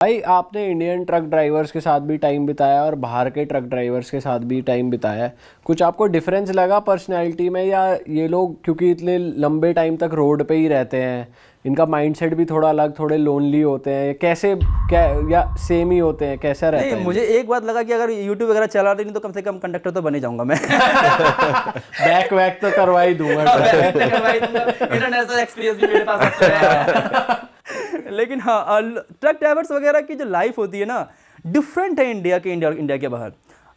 भाई आपने Indian truck drivers के साथ भी टाइम बिताया और बाहर के ट्रक ड्राइवर्स के साथ भी टाइम बिताया है, कुछ आपको डिफरेंस लगा पर्सनैलिटी में? या ये लोग क्योंकि इतने लंबे टाइम तक रोड पे ही रहते हैं, इनका माइंडसेट भी थोड़ा अलग, थोड़े लोनली होते हैं, कैसे क्या, या सेम ही होते हैं, कैसा रहता है? नहीं, मुझे एक बात लगा कि अगर यूट्यूब वगैरह चला रही नहीं तो कम से कम कंडक्टर तो बने जाऊंगा मैं। बैक वैक तो करवा ही दूंगा। इंटरनेशनल एक्सपीरियंस भी मेरे पास है। लेकिन हाँ, ट्रक ड्राइवर्स वगैरह की जो लाइफ होती है ना, डिफरेंट है इंडिया के बाहर।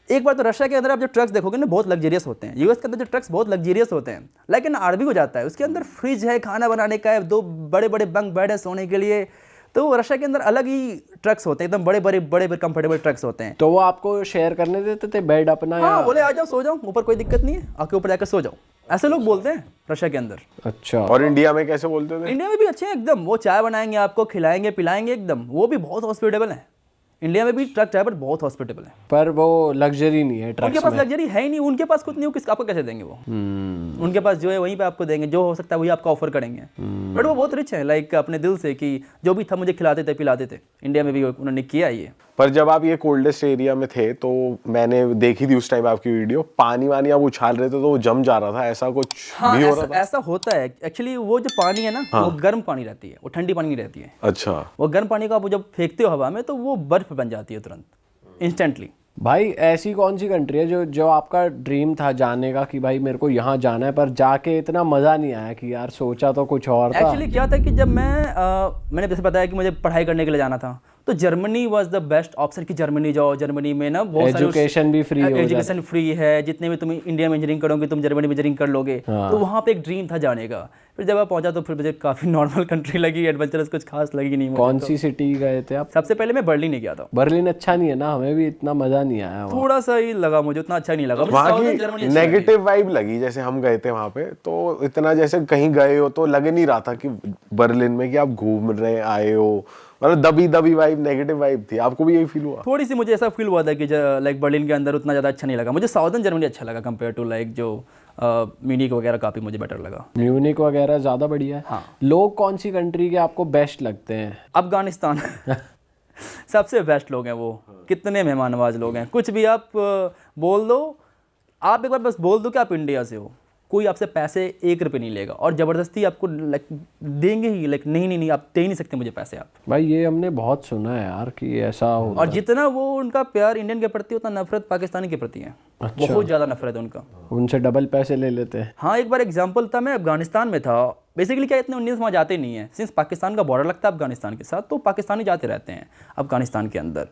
एक बार तो रशिया के अंदर आप जो ट्रक्स देखोगे ना, बहुत लग्जरियस होते हैं। यूएस के अंदर जो ट्रक्स बहुत लग्जरियस होते हैं, लेकिन आरबी हो जाता है, उसके अंदर फ्रिज है, खाना बनाने का है, 2 बड़े बड़े बंक बेड है सोने के लिए। तो रशिया के अंदर अलग ही ट्रक्स होते हैं, एकदम बड़े बड़े कंफर्टेबल ट्रक्स होते हैं। तो वो आपको शेयर करने देते थे बेड अपना? हाँ, बोले आ जाओ, सो जाओ, ऊपर कोई दिक्कत नहीं है, आके ऊपर जाकर सो जाओ, ऐसे लोग बोलते हैं रशिया के अंदर। अच्छा। और इंडिया में कैसे बोलते थे? इंडिया में भी अच्छे हैं एकदम, वो चाय बनाएंगे आपको, खिलाएंगे पिलाएंगे एकदम, वो भी बहुत हॉस्पिटेबल हैं। इंडिया में भी ट्रक ड्राइवर बहुत हॉस्पिटेबल है। पर वो लग्जरी नहीं है ट्रक्स उनके पास में। लग्जरी है ही नहीं, उनके पास कुछ नहीं हो, किस आपको कैसे देंगे वो? उनके पास जो है वहीं पे आपको देंगे, जो हो सकता है वही आपको ऑफर करेंगे। बट वो बहुत रिच है, लाइक अपने दिल से, कि जो भी था मुझे खिलाते थे पिलाते थे। इंडिया में भी उन्होंने किया ये। पर जब आप ये कोल्डेस्ट एरिया में थे तो मैंने देखी थी उस टाइम आपकी वीडियो, पानी वानी आप उछाल रहे थे तो वो जम जा रहा था, ऐसा कुछ हाँ, भी हो रहा था? ऐसा होता है एक्चुअली। वो जो पानी है ना, वो गर्म पानी रहती है, वो ठंडी पानी नहीं रहती है। अच्छा। वो गर्म पानी को आप जब फेंकते हो हवा में तो वो बर्फ बन जाती है तुरंत, इंस्टेंटली। भाई ऐसी कौन सी कंट्री है जो आपका ड्रीम था जाने का कि भाई मेरे को यहाँ जाना है, पर जाके इतना मज़ा नहीं आया कि यार सोचा तो कुछ और था? एक्चुअली क्या था कि जब मैंने जैसे बताया कि मुझे पढ़ाई करने के लिए जाना था, तो Germany was the best option कि जर्मनी जाओ। जर्मनी में ना बहुत सारे एजुकेशन भी फ्री हो जाती है। एजुकेशन फ्री है, जितने भी तुम इंडिया में इंजीनियरिंग करोगे तुम जर्मनी में इंजीनियरिंग कर लोगे। तो वहाँ पे एक ड्रीम था जाने का। फिर जब आप पहुंचा तो फिर मुझे काफ़ी नॉर्मल कंट्री लगी, एडवेंचरस कुछ खास लगी नहीं मुझे। कौन सी सिटी गए थे आप? सबसे पहले मैं बर्लिन गया था। बर्लिन अच्छा नहीं है ना? हमें भी इतना मज़ा नहीं आया वहाँ। थोड़ा सा ही लगा मुझे, उतना अच्छा नहीं लगा। वहाँ की नेगेटिव वाइब लगी, जैसे हम गए थे वहाँ पे तो इतना जैसे कहीं गए हो तो लग नहीं रहा था कि बर्लिन में कि आप घूम रहे आए हो, मतलब दबी वाइब, नेगेटिव वाइब थी। आपको भी यही फील हुआ? थोड़ी सी मुझे ऐसा फील हुआ था कि लाइक बर्लिन के अंदर उतना ज़्यादा अच्छा नहीं लगा मुझे। साउदर्न जर्मनी अच्छा लगा कंपेयर टू लाइक जो म्यूनिक वगैरह, काफ़ी मुझे बेटर लगा। म्यूनिक वगैरह ज़्यादा बढ़िया है। हाँ। लोग कौन सी कंट्री के आपको बेस्ट लगते हैं? अफगानिस्तान। सबसे बेस्ट लोग हैं वो। कितने मेहमान नवाज लोग हैं। कुछ भी आप बोल दो, आप एक बार बस बोल दो कि आप इंडिया से हो, कोई आपसे पैसे 1 रुपये नहीं लेगा, और ज़बरदस्ती आपको लाइक देंगे ही। लाइक नहीं आप दे ही नहीं सकते मुझे पैसे आप। भाई ये हमने बहुत सुना है यार कि ऐसा होता और जितना वो उनका प्यार इंडियन के प्रति, उतना नफरत पाकिस्तानी के प्रति है। अच्छा। बहुत ज़्यादा नफरत है उनका। उनसे डबल पैसे ले लेते हैं। हाँ, एक बार एग्जाम्पल था, मैं अफगानिस्तान में था। बेसिकली क्या, इतने इंडियंस वहाँ जाते नहीं है, सिंस पाकिस्तान का बॉर्डर लगता है अफगानिस्तान के साथ, तो पाकिस्तानी जाते रहते हैं अफगानिस्तान के अंदर।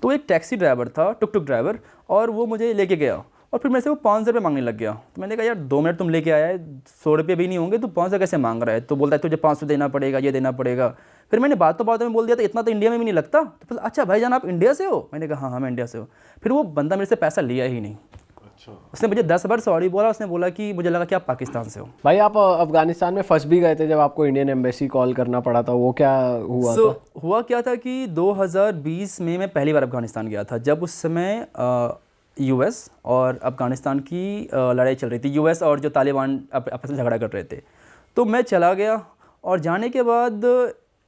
तो एक टैक्सी ड्राइवर था, टुक ड्राइवर, और वो मुझे लेके गया, और फिर मेरे से वो 500 रुपये मांगने लग गया। तो मैंने कहा यार 2 मिनट तुम लेके आया है, 100 रुपये भी नहीं होंगे, तो 500 कैसे मांग रहा है? तो बोलता है तुझे 500 देना पड़ेगा, ये देना पड़ेगा। फिर मैंने बातों में बोल दिया था इतना तो इंडिया में भी नहीं लगता। तो बोला अच्छा भाईजान आप इंडिया से हो? मैंने कहा हाँ मैं इंडिया से हूँ। फिर वो बंदा मेरे से पैसा लिया ही नहीं। अच्छा। उसने मुझे 10 बार सॉरी बोला। उसने बोला कि मुझे लगा कि आप पाकिस्तान से हो। भाई आप अफगानिस्तान में फंस भी गए थे जब आपको इंडियन एम्बेसी कॉल करना पड़ा था, वो क्या हुआ था? हुआ क्या था कि 2020 में मैं पहली बार अफगानिस्तान गया था, जब उस समय यूएस और अफगानिस्तान की लड़ाई चल रही थी। यूएस और जो तालिबान आपस में झगड़ा कर रहे थे। तो मैं चला गया, और जाने के बाद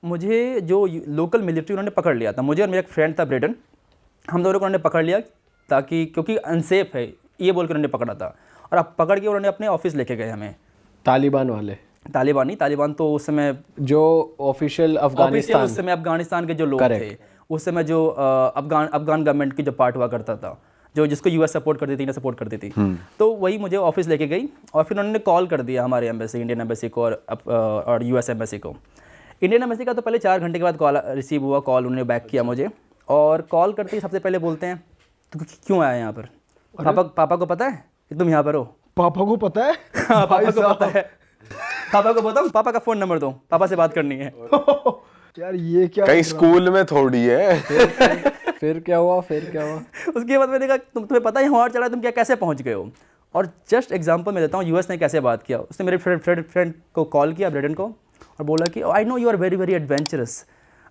मुझे जो लोकल मिलिट्री उन्होंने पकड़ लिया था, मुझे और मेरा एक फ्रेंड था ब्रेडन, हम दोनों को उन्होंने पकड़ लिया, ताकि क्योंकि अनसेफ है ये बोल कर उन्होंने पकड़ा था। और अब पकड़ के उन्होंने अपने ऑफिस लेके गए हमें। तालिबान वाले? तालिबान नहीं, तालिबान तो उस समय जो ऑफिशियल अफगानिस्तान, उस समय अफगानिस्तान के जो लोग थे, उस समय जो अफगान गवर्नमेंट की जो पार्ट हुआ करता था, जो जिसको यूएस सपोर्ट करती थी, इंडिया सपोर्ट करती थी। तो वही मुझे ऑफिस लेके गई, और फिर उन्होंने कॉल कर दिया हमारे एम्बेसी, इंडियन एम्बेसी को और यूएस एम्बेसी को। इंडियन एम्बेसी का तो पहले 4 घंटे के बाद कॉल रिसीव हुआ, कॉल उन्होंने बैक किया मुझे। और कॉल करते ही सबसे पहले बोलते हैं तो क्यों आया यहाँ पर? पापा को पता है कि तुम यहाँ पर हो? पापा को पता है? हाँ, पापा को पता है। पापा को बताओ, पापा का फ़ोन नंबर दो, पापा से बात करनी है। यार ये क्या, कहीं स्कूल में थोड़ी है। फिर क्या हुआ? उसके बाद मैंने कहा तुम्हें पता है यहाँ चला, तुम क्या कैसे पहुँच गए हो? और जस्ट एग्जांपल मैं देता हूँ, यूएस ने कैसे बात किया। उसने मेरे फ्रेंड को कॉल किया, ब्रेडन को, और बोला कि I know you are very adventurous,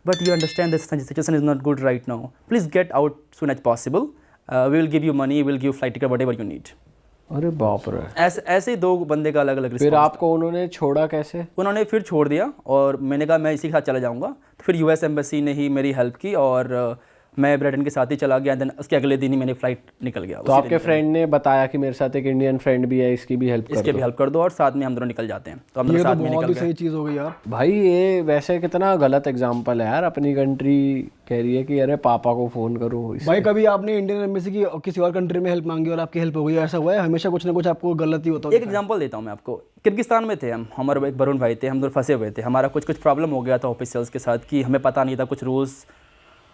but you understand this situation is not good right now, please get out soon as possible, we will give you money, we will give flight ticket, whatever you need. अरे बाप रे। ऐसे ऐसे ही 2 बंदे का अलग अलग फिर आपको उन्होंने छोड़ा कैसे? उन्होंने फिर छोड़ दिया और मैंने कहा मैं इसी के साथ चला जाऊंगा। तो फिर यूएस एम्बेसी ने ही मेरी हेल्प की और मैं ब्रिटेन के साथ ही चला गया। देन उसके अगले दिन ही मैंने फ्लाइट निकल गया। तो आपके फ्रेंड ने बताया कि मेरे साथ एक इंडियन फ्रेंड भी है, इसकी भी हेल्प कर इसके भी हेल्प कर दो और साथ में हम दोनों निकल जाते हैं। तो हम दोनों ये तो साथ में बहुत निकल ही गए। सही चीज हो गई यार। भाई ये वैसे कितना गलत एग्जाम्पल है यार। अपनी कंट्री कह रही है कि अरे पापा को फोन करो। भाई कभी आपने इंडियन एम्बेसी की किसी और कंट्री में हेल्प मांगी और आपकी हेल्प हो गई, ऐसा हुआ है? हमेशा कुछ ना कुछ आपको गलत ही होता एक एग्जांपल देता हूँ मैं आपको। किर्गिस्तान में थे हम, हमारे एक वरुण भाई थे, हम दोनों फंसे हुए थे। हमारा कुछ प्रॉब्लम हो गया था ऑफिशियल्स के साथ कि हमें पता नहीं था कुछ रूल्स।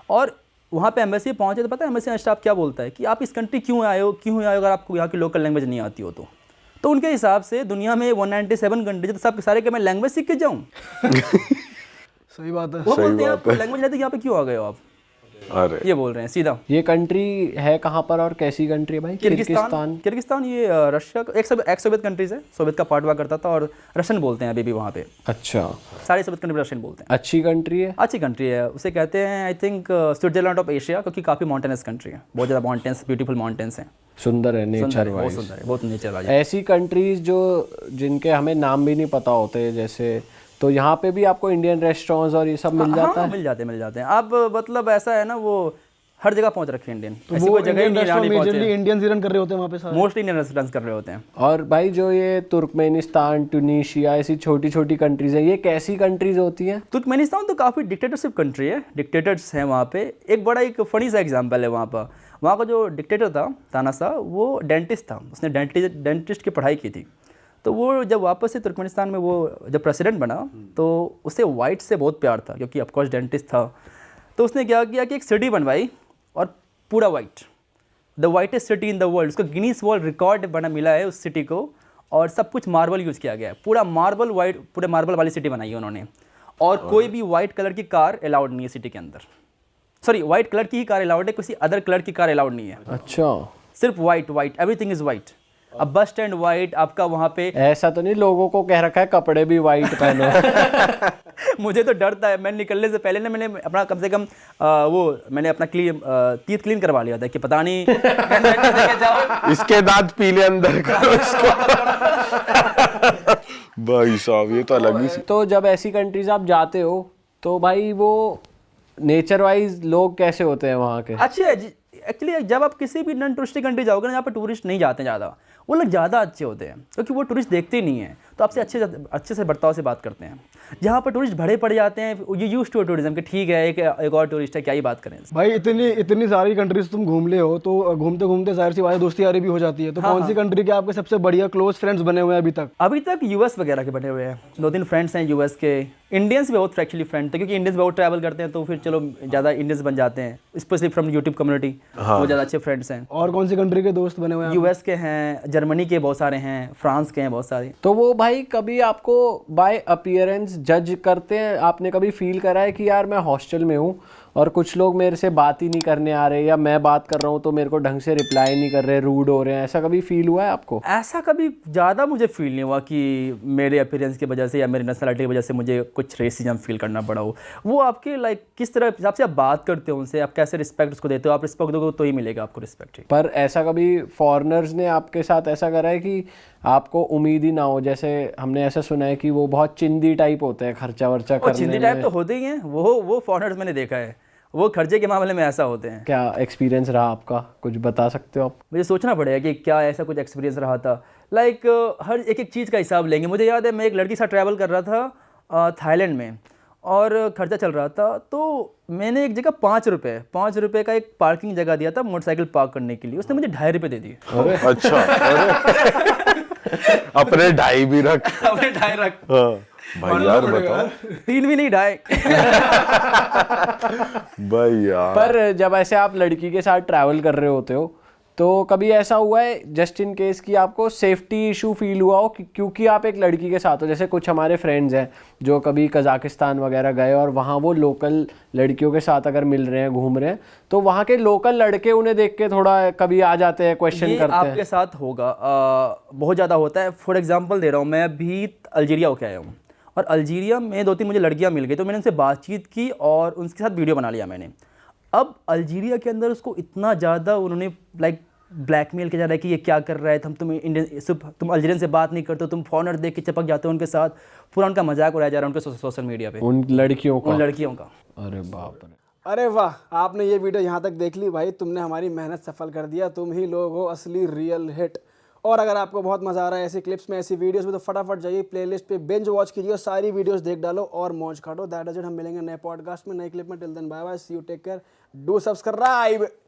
और वहाँ पे एम्बेसी पहुँचे तो पता है एम्बेसी स्टाफ क्या बोलता है कि आप इस कंट्री क्यों आए हो अगर आपको यहाँ की लोकल लैंग्वेज नहीं आती हो तो उनके हिसाब से दुनिया में 197 कंट्रीज तो सब सारे के मैं लैंग्वेज सीख के जाऊँ। सही बात है। वो बोलते हैं आपको लैंग्वेज नहीं आती, यहाँ पे क्यों आ गए हो आप? अरे ये बोल रहे हैं सीधा। ये कंट्री है कहाँ पर और कैसी कंट्री है भाई? किर्गिस्तान ये रशिया का एक सोवियत कंट्रीज है। सोवियत का पार्ट हुआ करता था और रशियन बोलते हैं अभी भी वहाँ पे। अच्छा, सारे सोवियत कंट्री रशियन बोलते हैं। अच्छी कंट्री है। अच्छी कंट्री है, उसे कहते हैं I think Switzerland of Asia, क्योंकि काफ़ी माउंटेनस कंट्री है। बहुत ज़्यादा माउंटेन्स, ब्यूटीफुल माउंटेन्स हैं। सुंदर है नेचर बहुत वाइज। सुंदर है, बहुत नेचर वाइज। ऐसी कंट्रीज जो जिनके हमें नाम भी नहीं पता होते, जैसे तो यहाँ पे भी आपको इंडियन रेस्टोरेंट्स और ये सब मिल जाता है? मिल जाते हैं। अब मतलब ऐसा है ना, वो हर जगह पहुंच रखे इंडियन। तो ऐसी वो कोई जगह ही इंडियन नहीं जहाँ नहीं रेस्टोरेंट मेजरली पहुंचे। इंडियंस ही रन कर रहे होते हैं वहाँ पे सारे। मोस्टली इंडियन रेस्टोरेंट्स कर रहे होते हैं। और भाई जो ये तुर्कमेनिस्तान, ट्यूनीशिया ऐसी छोटी छोटी कंट्रीज हैं, ये कैसी कंट्रीज होती हैं? तुर्कमेनिस्तान तो काफ़ी डिक्टेटरशिप कंट्री है, डिक्टेटर्स हैं वहाँ पे। एक फनी सा एग्जाम्पल है वहाँ पर। वहाँ का जो डिक्टेटर था तानाशाह, वो डेंटिस्ट था। उसने डेंटिस्ट की पढ़ाई की थी। तो वो जब वापस से तुर्कमेनिस्तान में वो जब प्रेसिडेंट बना तो उसे वाइट से बहुत प्यार था, क्योंकि ऑफकोर्स डेंटिस्ट था। तो उसने क्या किया कि एक सिटी बनवाई और पूरा white, the whitest city in the world. उसको गिनीज वर्ल्ड रिकॉर्ड बना मिला है उस सिटी को। और सब कुछ मार्बल यूज़ किया गया है, पूरा मार्बल वाइट, पूरे मार्बल वाली सिटी बनाई है उन्होंने। और कोई भी वाइट कलर की कार अलाउड नहीं है सिटी के अंदर। सॉरी, वाइट कलर की ही कार अलाउड है, किसी अदर कलर की कार अलाउड नहीं है। अच्छा, सिर्फ वाइट, एवरीथिंग इज़ वाइट। अब बस स्टैंड वाइट, आपका वहाँ पे ऐसा तो नहीं लोगों को कह रखा है कपड़े भी वाइट पहनो? मुझे तो डर था। मैं निकलने से पहले ना मैंने अपना कम से कम मैंने अपना टीथ क्लीन करवा लिया था कि पता नहीं इसके दांत पीले अंदर करो इसको। भाई साहब ये तो अलग ही तो जब ऐसी कंट्रीज आप जाते हो तो भाई वो नेचर वाइज लोग कैसे होते हैं वहाँ के? अच्छे है एक्चुअली। जब आप किसी भी नॉन टूरिस्टिक कंट्री जाओगे ना, जहाँ पर टूरिस्ट नहीं जाते ज़्यादा, वो लोग ज़्यादा अच्छे होते हैं, क्योंकि वो टूरिस्ट देखते ही नहीं हैं, तो आपसे अच्छे से बर्ताव से बात करते हैं। जहाँ पर टूरिस्ट भरे पड़ जाते हैं, ये यूज टू टूरिज्म कि ठीक है एक और टूरिस्ट है, क्या ही बात करें। भाई इतनी सारी कंट्रीज तुम घूम ले हो, तो घूमते घूमते जाहिर सी बात है दोस्ती यारी भी हो जाती है। तो कौन सी कंट्री के आपके सबसे बढ़िया क्लोज फ्रेंड्स बने हुए हैं अभी तक? अभी तक यूएस वगैरह के बने हुए हैं। 2-3 फ्रेंड्स हैं यूएस के। इंडियंस भी बहुत एक्चुअली फ्रेंड थे, क्योंकि इंडियंस बहुत ट्रैवल करते हैं, तो फिर चलो ज़्यादा इंडियंस बन जाते हैं, स्पेशली फ्रॉम यूट्यूब कम्युनिटी। वो ज़्यादा अच्छे फ्रेंड्स हैं। और कौन सी कंट्री के दोस्त बने हुए हैं? यूएस के हैं, जर्मनी के बहुत सारे हैं, फ्रांस के हैं बहुत सारे। तो वो भाई कभी आपको बाय अपीयरेंस जज करते हैं? आपने कभी फील करा है कि यार मैं हॉस्टल में हूँ और कुछ लोग मेरे से बात ही नहीं करने आ रहे, या मैं बात कर रहा हूँ तो मेरे को ढंग से रिप्लाई नहीं कर रहे, रूड हो रहे हैं, ऐसा कभी फील हुआ है आपको? ऐसा कभी ज़्यादा मुझे फील नहीं हुआ कि मेरे अपीयरेंस की वजह से या मेरी नेशनलिटी की वजह से मुझे कुछ रेसिज्म फील करना पड़ा हो। वो आपके लाइक किस तरह हिसाब से आप बात करते हो उनसे, आप कैसे रिस्पेक्ट उसको देते हो। आप रिस्पेक्ट दोगे तो ही मिलेगा आपको रिस्पेक्ट। पर ऐसा कभी फॉरेनर्स ने आपके साथ ऐसा करा है कि आपको उम्मीद ही ना हो? जैसे हमने ऐसा सुना है कि वो बहुत चिंदी टाइप होते हैं, खर्चा वर्चा करने चिंदी टाइप तो होते ही हैं वो फॉरेनर्स मैंने देखा है, वो खर्चे के मामले में ऐसा होते हैं। क्या एक्सपीरियंस रहा आपका, कुछ बता सकते हो आप? मुझे सोचना पड़ेगा कि क्या ऐसा कुछ एक्सपीरियंस रहा था। लाइक हर एक चीज़ का हिसाब लेंगे। मुझे याद है मैं एक लड़की के साथ ट्रैवल कर रहा था थाईलैंड में, और खर्चा चल रहा था, तो मैंने एक जगह 5 रुपये का एक पार्किंग जगह दिया था मोटरसाइकिल पार्क करने के लिए। उसने मुझे 2.5 रुपये दे दिए। अच्छा, अपने 2.5 भी रख। अपने 2.5 रख। हाँ, भाई यार बताओ। 3 भी नहीं, 2.5। भाई यार पर जब ऐसे आप लड़की के साथ ट्रैवल कर रहे होते हो तो कभी ऐसा हुआ है जस्ट इन केस कि आपको सेफ्टी इशू फील हुआ हो क्योंकि आप एक लड़की के साथ हो? जैसे कुछ हमारे फ्रेंड्स हैं जो कभी कजाकिस्तान वगैरह गए और वहाँ वो लोकल लड़कियों के साथ अगर मिल रहे हैं, घूम रहे हैं, तो वहाँ के लोकल लड़के उन्हें देख के थोड़ा कभी आ जाते हैं, क्वेश्चन करते हैं। आपके साथ होगा, बहुत ज़्यादा होता है। फॉर एग्जाम्पल दे रहा हूँ, मैं अभी अल्जीरिया होके आया हूँ, और अल्जीरिया में 2-3 मुझे लड़कियाँ मिल गई, तो मैंने उनसे बातचीत की और उनके साथ वीडियो बना लिया मैंने। अब अल्जीरिया के अंदर उसको इतना ज़्यादा उन्होंने लाइक ब्लैकमेल किया जा रहा है कि ये क्या कर रहा है, तुम इंडियन सिर्फ तुम अल्जीरियन से बात नहीं करते हो, तुम फॉरेनर देख के चिपक जाते हो उनके साथ, पूरा उनका मजाक उड़ाया जा रहा है उनके सोशल मीडिया पे, उन लड़कियों उन का। लड़कियों का। अरे बाप रे। अरे वाह, आपने ये वीडियो यहाँ तक देख ली भाई, तुमने हमारी मेहनत सफल कर दिया, तुम ही लोग हो असली रियल हिट। और अगर आपको बहुत मजा आ रहा है ऐसी क्लिप्स में, ऐसी वीडियोस में, तो फटाफट जाइए प्लेलिस्ट पे बिंज वॉच कीजिए और सारी वीडियोस देख डालो और मौज काटो। That is it. हम मिलेंगे नए पॉडकास्ट में, नए क्लिप में। Till then bye bye, see you, take care, do subscribe.